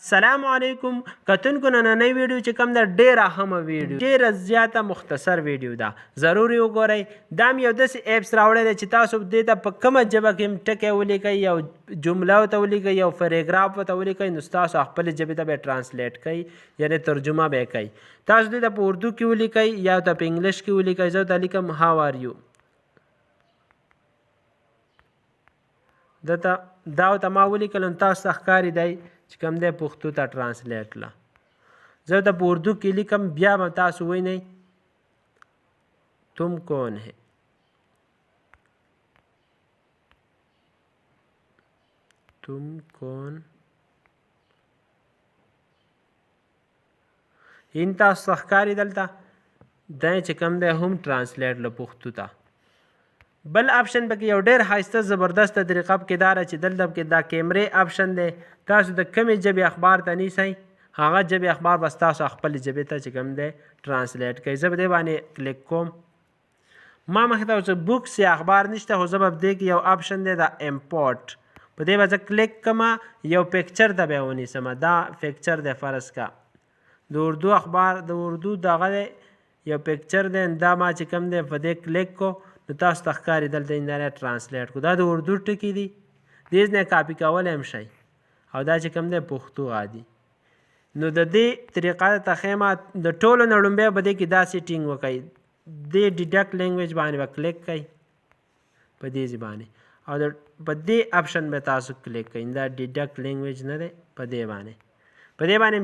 السلام علیکم کتونکو نننۍ ویډیو چې کوم ده ډېره اهمه ویډیو ډېره زیاته مختصر ویډیو ده ضروري وګورئ. دا م یو داسې ایپس راوړی دی چې تاسو دې ته په کومه ژبه کې هم ټکی ولیکئ یو جمله ورته ولیکئ یو پیراګراف ورته ولیکئ نو ستاسو خپلې ژبې ته به یې ټرانسلیټ کوي یعنې ترجمه به یې کوي. تاسو دې ته په اردو کې ولیکئ یا ورته په انګلیش کې ولیکئ. زه ورته لیکم هاو آر یو. دا ورته ما ولیکل نو تاسو ته ښکاري دی چې کوم دی پښتو ته ټرانسلیټ له. زه ورته په اردو کې لیکم بیا به تاسو وینئ تم کون ہے. تم کون این تاسو ته ښکاري دلته دی چې کوم دی هم ټرانسلیټ له پښتو ته. بل آپشن پکې یو ډېر ښایسته زبردسته طریقه پکې دا ده چې دلته پکې دا کیمرې آپشن دی. تاسو د کومې ژبې اخبار ته نیسئ هغه ژبې اخبار به ستاسو خپلې ژبې ته چې کوم دی ټرانسلیټ کوي. زه به دې باندې کلیک کوم. ما مخکې ته اوس بوکس یا اخبار نشته خو زه به په دې کې یو آپشن دی د امپورټ په دې به زه کلیک کوم یو پکچر ته به یې ونیسم. دا پکچر دی فرض کا د اردو اخبار د اردو دغه دی یو پکچر دی دا ما چې کوم دی په دې کلیک کو نو تاسو ته ښکاري دلته انډایرکټ ټرانسلیټ کو. دا د اردو ټکي دي دې نه کاپي کولی هم شئ او دا چې کوم دی پښتو عادي. نو د دې طریقه ته ښیم د ټولو نه لومبی به دې کې دا سیټینګ وکئ دې ډیډکټ لینګویج باندې به کلیک کوئ په دې باندې او په دې آپشن به تاسو کلیک کوئ. دا ډیډکټ لینګویج نه دی په دې باندې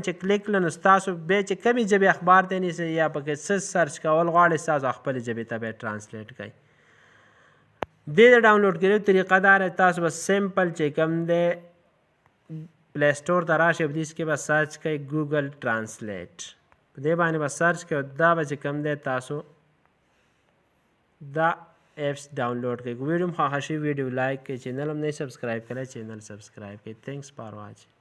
چې کلیک کړه نو ستاسو بیا چې کومې ژبې اخبار ته نیسئ یا پکې څه سرچ کول غواړئ ستاسو خپلې ژبې ته به یې ټرانسلیټ کوي. دې د ډاونلوډ کېدو طریقه دا ده تاسو به سمپل چې کوم دی پلی سټور ته راشئ په دې کې به سرچ کوئ ګوګل ټرانسلیټ په دې باندې به سرچ کوئ دا به چې کوم دی تاسو دا ایپس ډاونلوډ کړئ. ویډیو هم خوښه شوي ویډیو لایک کړئ چینل هم نه سبسکرایب کړی چینل سبسکرایب کړئ. تھینکس فار واچنګ.